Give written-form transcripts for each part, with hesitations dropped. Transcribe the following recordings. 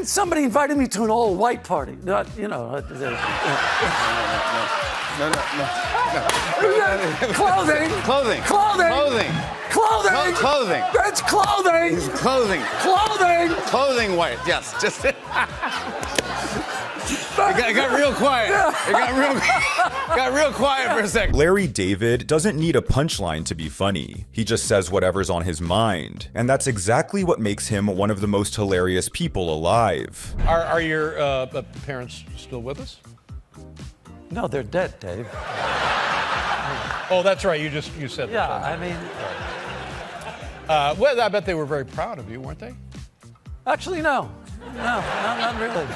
somebody invited me to an all-white party. Not, you know. No. Clothing. Clothing. Clothing. Clothing. Clothing. Clothing. That's clothing. Clothing. Clothing. Clothing white. Yes. Just. It got real quiet. It got real quiet for a second. Larry David doesn't need a punchline to be funny. He just says whatever's on his mind. And that's exactly what makes him one of the most hilarious people alive. Are your parents still with us? No, they're dead, Dave. Oh, that's right. You said that. Yeah, I mean, Well, I bet they were very proud of you, weren't they? actually, no. No, not really.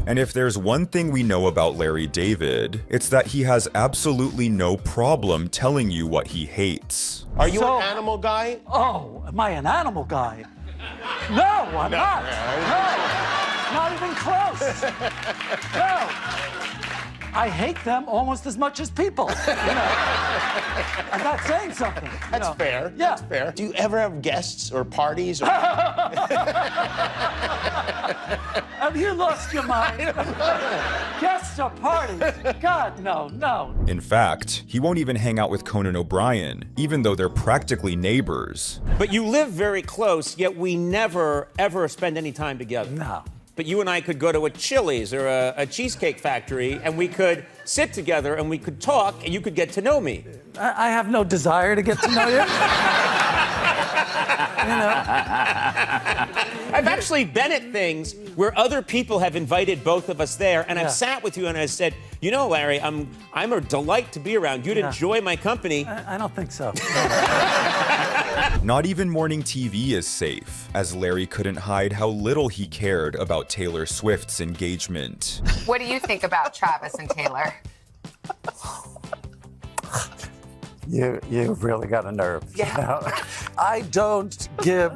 And if there's one thing we know about Larry David, it's that he has absolutely no problem telling you what he hates. Are you an animal guy? Oh, am I an animal guy? No, I'm not. No, not even close. No. I hate them almost as much as people. You know, I'm not saying something. That's fair. Yeah. That's fair. Do you ever have guests or parties? Or... Have you lost your mind? Guests or parties? God, no. In fact, he won't even hang out with Conan O'Brien, even though they're practically neighbors. But you live very close, yet we never, ever spend any time together. No. But you and I could go to a Chili's or a Cheesecake Factory, and we could sit together and we could talk, and you could get to know me. I have no desire to get to know you. You know? I've actually been at things where other people have invited both of us there, and I've sat with you and I said, you know, Larry, I'm a delight to be around. You'd enjoy my company. I don't think so. Not even morning TV is safe, as Larry couldn't hide how little he cared about Taylor Swift's engagement. What do you think about Travis and Taylor? You've really got a nerve. Yeah. You know? I don't give.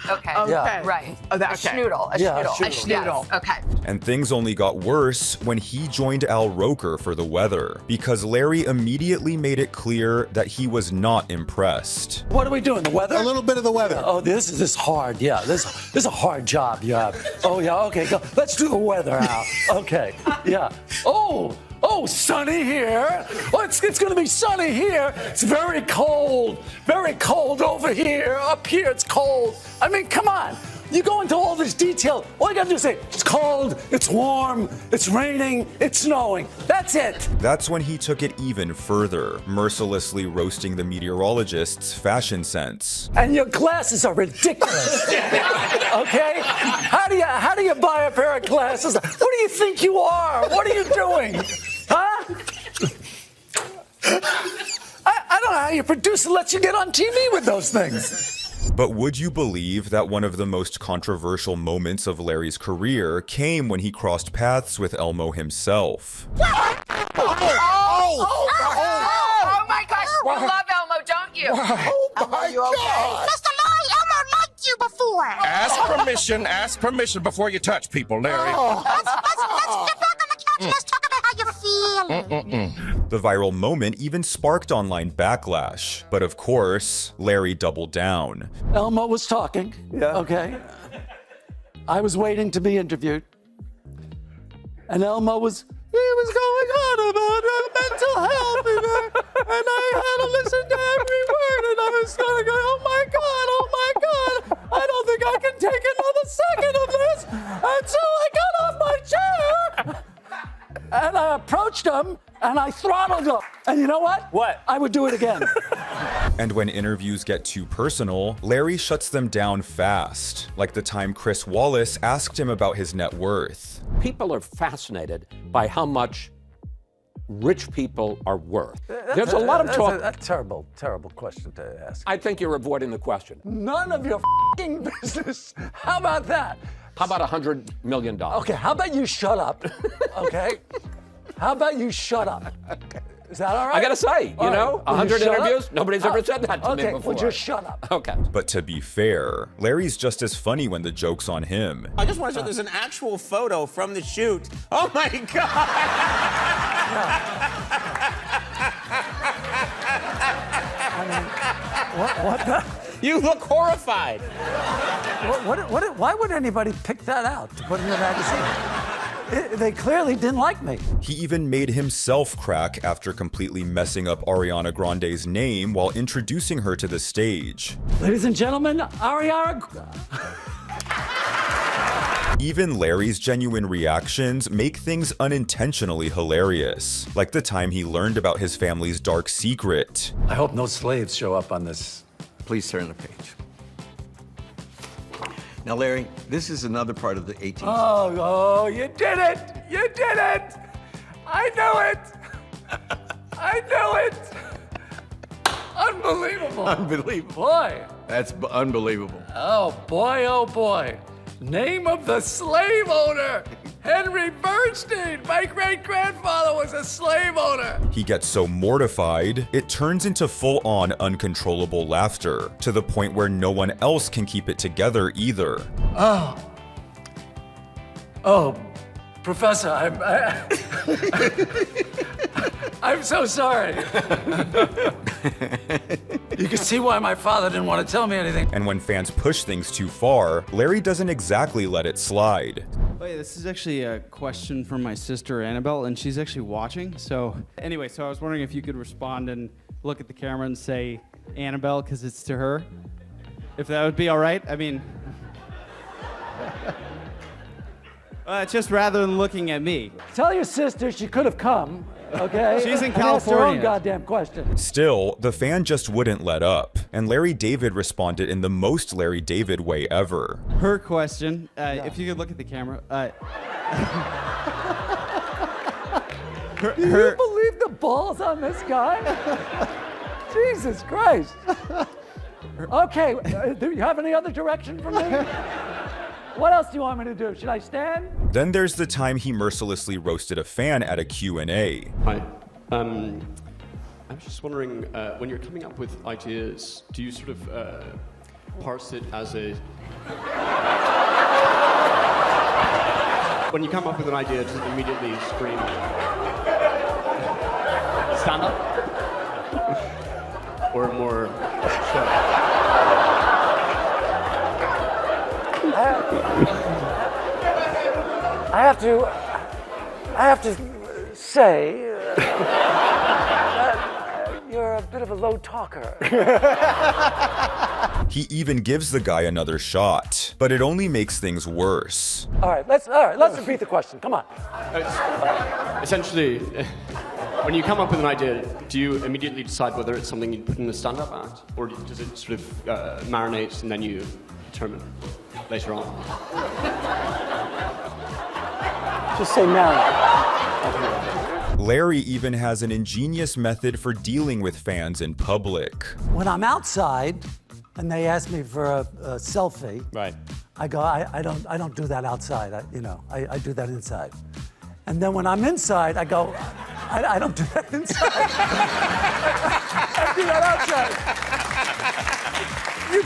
Okay. Yeah. Right. Oh, A schnoodle. A schnoodle. Yes. Okay. And things only got worse when he joined Al Roker for the weather, because Larry immediately made it clear that he was not impressed. What are we doing? The weather? A little bit of the weather. Oh, this is hard. Yeah, this is a hard job you have. Oh yeah. Okay. Go. Let's do the weather, Al. Okay. Yeah. Oh, sunny here. Oh, it's going to be sunny here. It's very cold over here. Up here, it's cold. I mean, come on. You go into all this detail. All you got to do is say, it's cold, it's warm, it's raining, it's snowing. That's it. That's when he took it even further, mercilessly roasting the meteorologist's fashion sense. And your glasses are ridiculous. Okay? How do you buy a pair of glasses? What do you think you are? What are you doing? Huh? I don't know how your producer lets you get on TV with those things. But would you believe that one of the most controversial moments of Larry's career came when he crossed paths with Elmo himself? Oh my gosh. You love Elmo, don't you? Oh my you okay? God. Mr. Larry, Elmo liked you before. Ask permission before you touch people, Larry. Let's get back on the couch and let's talk about how you're feeling. The viral moment even sparked online backlash. But of course, Larry doubled down. Elmo was talking. Yeah. Okay. I was waiting to be interviewed. And Elmo was going on about mental health. And I had to listen to every word. And I was going to go, oh my God. I don't think I can take another second of this. And so I got off my chair. And I approached him and I throttled him. And you know what? What? I would do it again. And when interviews get too personal, Larry shuts them down fast, like the time Chris Wallace asked him about his net worth. People are fascinated by how much rich people are worth. There's a lot of talk. That's a terrible question to ask. I think you're avoiding the question. None of your f***ing business. How about that? How about $100 million? Okay, how about you shut up? Okay? How about you shut up? Okay. Is that all right? I gotta say, you know, 100 interviews, nobody's ever said that to me Okay, before. well, just shut up. Okay. But to be fair, Larry's just as funny when the joke's on him. I just want to show there's an actual photo from the shoot. Oh my God! I mean, what the? You look horrified. Why would anybody pick that out to put in the magazine? They clearly didn't like me. He even made himself crack after completely messing up Ariana Grande's name while introducing her to the stage. Ladies and gentlemen, Ariana. Even Larry's genuine reactions make things unintentionally hilarious, like the time he learned about his family's dark secret. I hope no slaves show up on this. Please turn the page. Now, Larry, this is another part of the 18th century. Oh, you did it! You did it! I knew it! I knew it! Unbelievable! Unbelievable. Boy! That's unbelievable. Oh boy! Name of the slave owner! Henry Bernstein! My great-grandfather was a slave owner! He gets so mortified, it turns into full-on uncontrollable laughter, to the point where no one else can keep it together either. Oh, Professor, I'm so sorry. You can see why my father didn't want to tell me anything. And when fans push things too far, Larry doesn't exactly let it slide. Wait, this is actually a question from my sister Annabelle, and she's actually watching. So anyway, I was wondering if you could respond and look at the camera and say Annabelle, because it's to her. If that would be all right. I mean, just rather than looking at me. Tell your sister she could have come, okay? She's in and asked her own California. goddamn question. Still, the fan just wouldn't let up, and Larry David responded in the most Larry David way ever. Her question, if you could look at the camera. Do you believe the balls on this guy? Jesus Christ. Okay, do you have any other direction from me? What else do you want me to do? Should I stand? Then there's the time he mercilessly roasted a fan at a Q&A. Hi. I was just wondering, when you're coming up with ideas, do you sort of parse it as a... When you come up with an idea, does it immediately scream, stand up? Or more... I have to say that you're a bit of a low talker. He even gives the guy another shot, but it only makes things worse. All right, let's repeat the question. Come on. Essentially, when you come up with an idea, do you immediately decide whether it's something you'd put in a stand-up act? Or does it sort of marinate and then you determine later on? Just say no. Larry even has an ingenious method for dealing with fans in public. When I'm outside and they ask me for a selfie, Right. I go, I don't do that outside. I do that inside. And then when I'm inside, I go, I don't do that inside. I do that outside. You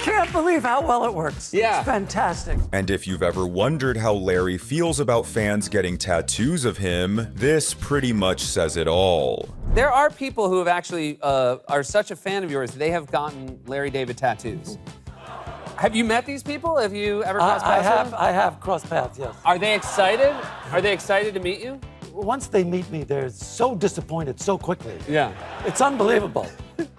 can't believe how well it works. Yeah. It's fantastic. And if you've ever wondered how Larry feels about fans getting tattoos of him, this pretty much says it all. There are people who have actually are such a fan of yours, they have gotten Larry David tattoos. Have you met these people? Have you ever crossed paths with them? I have crossed paths, yes. Are they excited? Are they excited to meet you? Once they meet me, they're so disappointed so quickly. Yeah. It's unbelievable.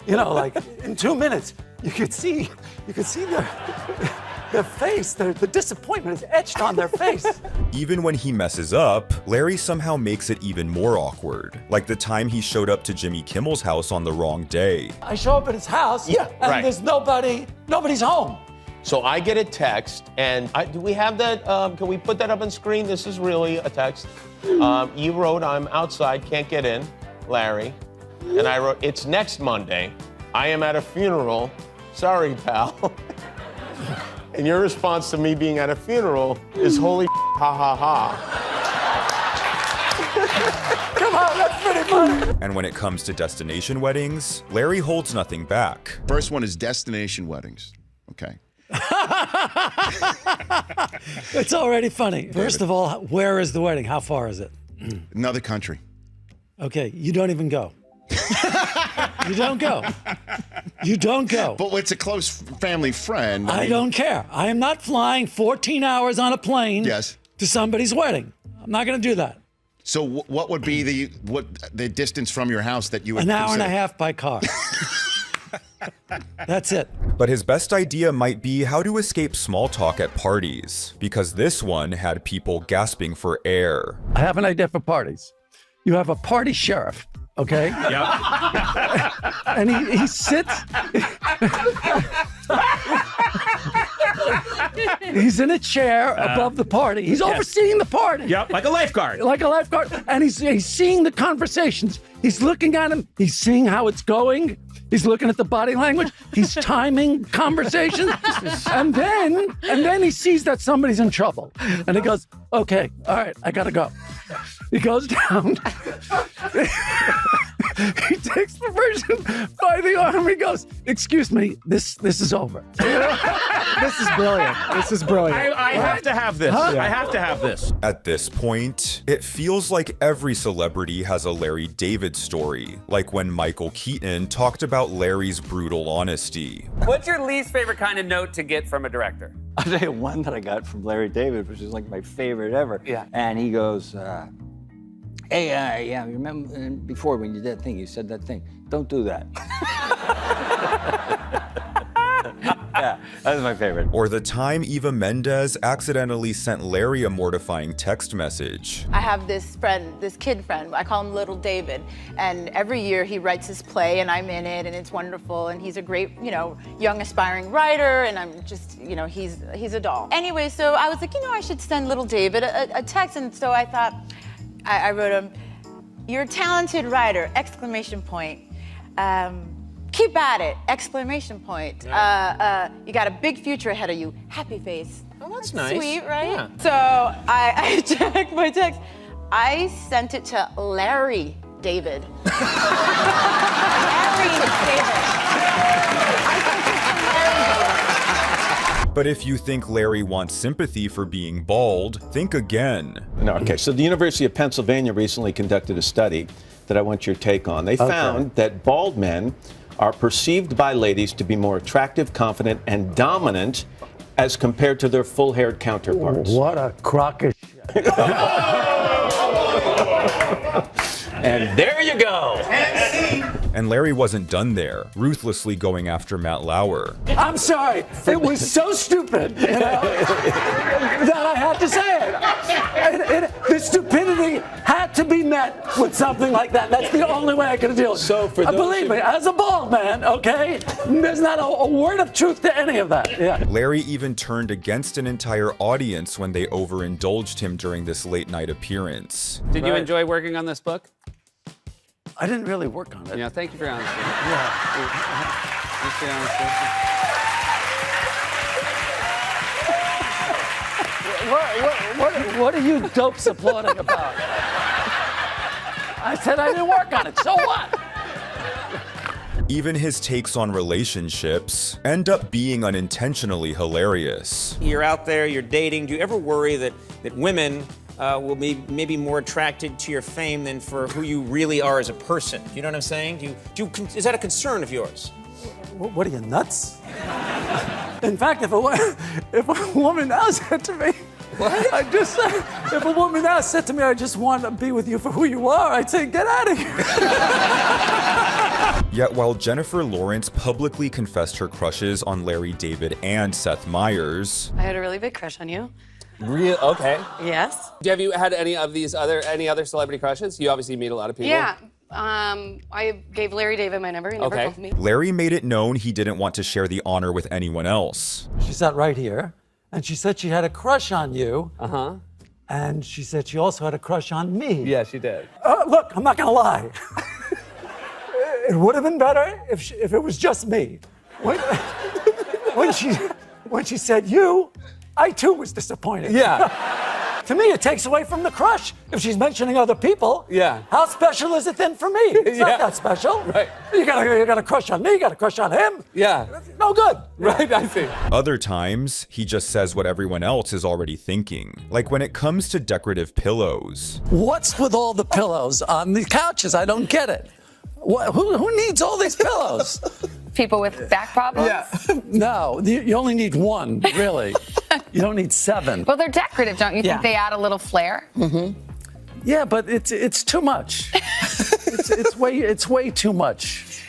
You know, like in 2 minutes, you could see their face, the disappointment is etched on their face. Even when he messes up, Larry somehow makes it even more awkward. Like the time he showed up to Jimmy Kimmel's house on the wrong day. I show up at his house, Yeah, and right. there's nobody's home. So I get a text, and do we have that? Can we put that up on screen? This is really a text. You wrote, "I'm outside, can't get in, Larry." And I wrote, "It's next Monday. I am at a funeral. Sorry, pal." And your response to me being at a funeral is, "Holy ha ha ha." Come on, that's pretty funny. And when it comes to destination weddings, Larry holds nothing back. First one is destination weddings. Okay. It's already funny. First of all, where is the wedding? How far is it? Another country. Okay, you don't even go. You don't go. You don't go. But it's a close family friend. I don't care. I am not flying 14 hours on a plane to somebody's wedding. I'm not going to do that. So what would be the distance from your house that you would An hour and a consider? half by car. That's it. But his best idea might be how to escape small talk at parties, because this one had people gasping for air. I have an idea for parties. You have a party sheriff, okay? Yep. And he sits. He's in a chair above the party. He's overseeing the party. Yep, like a lifeguard. Like a lifeguard. And he's seeing the conversations. He's looking at him. He's seeing how it's going. He's looking at the body language. He's timing conversations. And then he sees that somebody's in trouble. And he goes, okay, all right, I gotta go. He goes down. He takes the person by the arm. He goes, excuse me, this is over. This is brilliant. This is brilliant. I have to have this. Huh? I have to have this. At this point, it feels like every celebrity has a Larry David story, like when Michael Keaton talked about Larry's brutal honesty. What's your least favorite kind of note to get from a director? I'll tell you one that I got from Larry David, which is like my favorite ever. Yeah. And he goes, hey, yeah, remember before when you did that thing, you said that thing. Don't do that. Yeah, that was my favorite. Or the time Eva Mendes accidentally sent Larry a mortifying text message. I have this friend, this kid friend, I call him Little David, and every year he writes his play and I'm in it and it's wonderful and he's a great, young aspiring writer and I'm just, he's a doll. Anyway, so I was like, I should send Little David a text, and so I thought, I wrote him, you're a talented writer, exclamation point. Keep at it, exclamation point. You got a big future ahead of you, happy face. Oh, that's nice. Sweet, right? Yeah. So I checked my text. I sent it to Larry David. Larry David. But if you think Larry wants sympathy for being bald, think again. No, okay, so the University of Pennsylvania recently conducted a study that I want your take on. They found that bald men are perceived by ladies to be more attractive, confident, and dominant as compared to their full-haired counterparts. What a crock of shit. And there you go. And Larry wasn't done there, ruthlessly going after Matt Lauer. I'm sorry. It was so stupid that I had to say it. The stupidity had to be met with something like that. That's the only way I could deal with it. So for those believe me, as a bald man, okay, there's not a word of truth to any of that. Yeah. Larry even turned against an entire audience when they overindulged him during this late night appearance. Did you enjoy working on this book? I didn't really work on it. Yeah, thank you for your honesty. Yeah. Thanks for your honesty. What are you dopes applauding about? I said I didn't work on it, so what? Even his takes on relationships end up being unintentionally hilarious. You're out there, you're dating. Do you ever worry that women will be maybe more attracted to your fame than for who you really are as a person? You know what I'm saying? Is that a concern of yours? What are you, nuts? In fact, if a woman now said to me, if a woman now said to me, I just want to be with you for who you are, I'd say, get out of here. Yet while Jennifer Lawrence publicly confessed her crushes on Larry David and Seth Meyers, I had a really big crush on you. Real? Okay. Yes. Have you had any other celebrity crushes? You obviously meet a lot of people. Yeah. I gave Larry David my number. He never called me. Larry made it known he didn't want to share the honor with anyone else. She sat right here, and she said she had a crush on you. Uh-huh. And she said she also had a crush on me. Yeah, she did. Look, I'm not gonna lie. It would have been better if it was just me. When she said you, I too was disappointed. Yeah. To me, it takes away from the crush. If she's mentioning other people, yeah. How special is it then for me? It's not that special. Right. You got a crush on me, you got a crush on him. Yeah. No good. Right, I see. Other times, he just says what everyone else is already thinking. Like when it comes to decorative pillows. What's with all the pillows on the couches? I don't get it. Who needs all these pillows? People with back problems? No, you only need one, really. You don't need 7. Well, they're decorative, don't you Yeah. think they add a little flair? Yeah, but it's too much. it's way too much.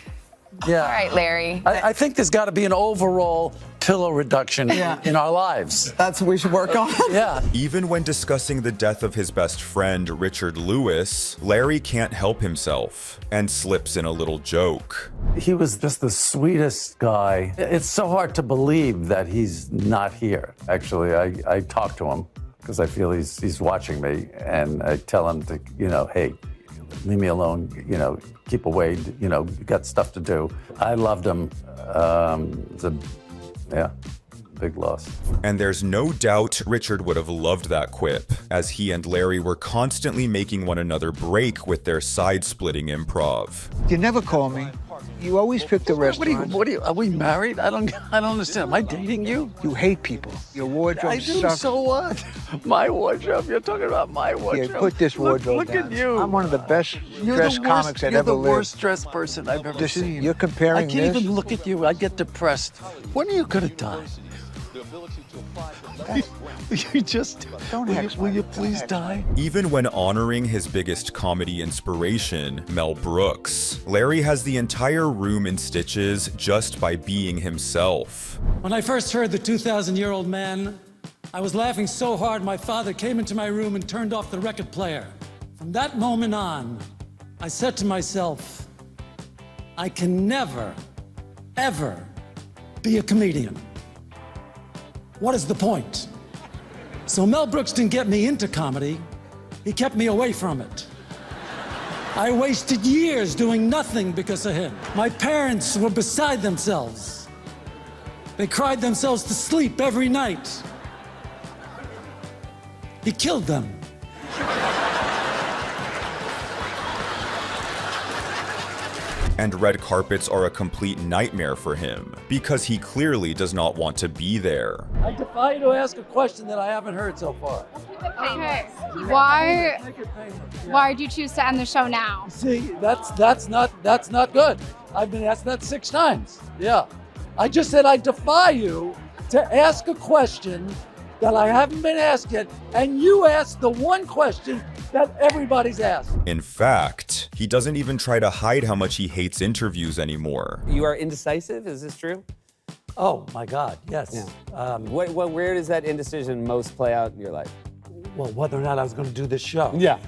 Yeah. All right, Larry. I think there's got to be an overall pillow reduction in our lives. That's what we should work on. Yeah. Even when discussing the death of his best friend, Richard Lewis, Larry can't help himself and slips in a little joke. He was just the sweetest guy. It's so hard to believe that he's not here. Actually, I talk to him because I feel he's watching me, and I tell him to, hey, leave me alone, keep away, you got stuff to do. I loved him. It's a big loss. And there's no doubt Richard would have loved that quip, as he and Larry were constantly making one another break with their side-splitting improv. You never call me. You always pick the restaurant. What are you, are we married? I don't understand. Am I dating you? You hate people. Your wardrobe I do, sucks. so what? My wardrobe? You're talking about my wardrobe? Here, put this wardrobe Look down. at you. I'm one of the best dressed comics that You're ever the lived. worst dressed person I've ever seen. You're comparing I can't this. even look at you. I get depressed. When are you gonna die? You just will you please die? Even when honoring his biggest comedy inspiration, Mel Brooks, Larry has the entire room in stitches just by being himself. When I first heard the 2,000-year-old man, I was laughing so hard my father came into my room and turned off the record player. From that moment on, I said to myself, I can never, ever be a comedian. What is the point? So Mel Brooks didn't get me into comedy, he kept me away from it. I wasted years doing nothing because of him. My parents were beside themselves. They cried themselves to sleep every night. He killed them. And red carpets are a complete nightmare for him, because he clearly does not want to be there. I defy you to ask a question that I haven't heard so far. Okay. Why did you choose to end the show now? See, that's not good. I've been asked that 6 times. Yeah. I just said I defy you to ask a question that I haven't been asked yet, and you asked the one question that everybody's asked. In fact, he doesn't even try to hide how much he hates interviews anymore. You are indecisive, is this true? Oh my God, yes. Yeah. Where does that indecision most play out in your life? Well, whether or not I was going to do this show. Yeah.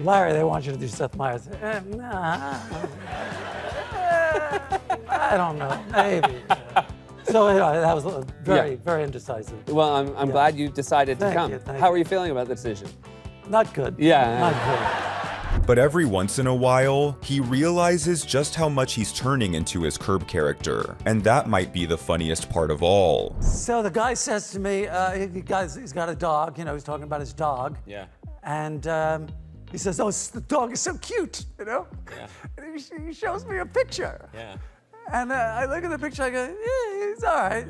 Larry, they want you to do Seth Meyers. Nah. I don't know, maybe. So that was very indecisive. Well, I'm glad you decided to come. Thank How are you feeling about the decision? Not good. Yeah. Not good. But every once in a while, he realizes just how much he's turning into his Curb character. And that might be the funniest part of all. So the guy says to me, he's got a dog, he's talking about his dog. Yeah. And he says, oh, the dog is so cute, Yeah. And he shows me a picture. Yeah. And I look at the picture, I go, yeah, he's all right,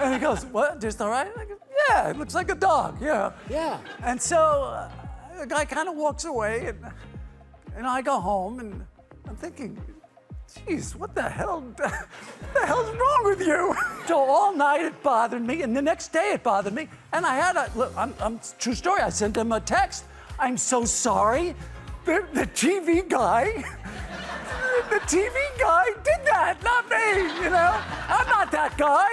And he goes, what, just all right? I go, yeah, it looks like a dog, Yeah. And so the guy kind of walks away, and I go home, and I'm thinking, geez, what the hell's wrong with you? So all night it bothered me, and the next day it bothered me, and I had true story, I sent him a text. I'm so sorry, the TV guy, did that, not me, I'm not that guy.